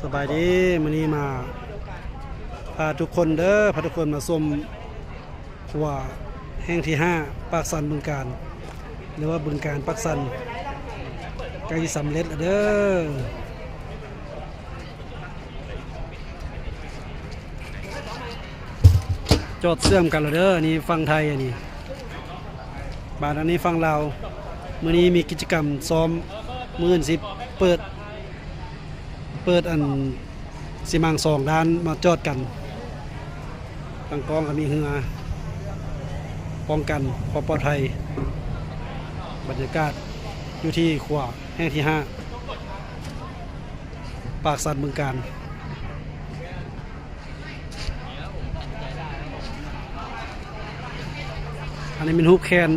สบายดีมื้อนี้มาพาทุกคนพาทุกคนมาชมขัวแห่งที่5ปากสันบึงกาฬหรือว่าบึงกาฬปากสันใกล้สำเร็จแล้วจอดเสื่อมกันแล้วนี่ฝั่งไทยอันนี้บ้านอันนี้ฝั่งลาวมื้อนี้มีกิจกรรมซ้อมมื้ออื่นสิเปิดอันสิมัง2ด้านมาจอดกันตั้งกองก็มีเหือป้องกันความปลอดภัยบรรยากาศอยู่ที่ขวาแห่งที่5ปากสันบึงกาฬอันนี้เป็นฮูปแคน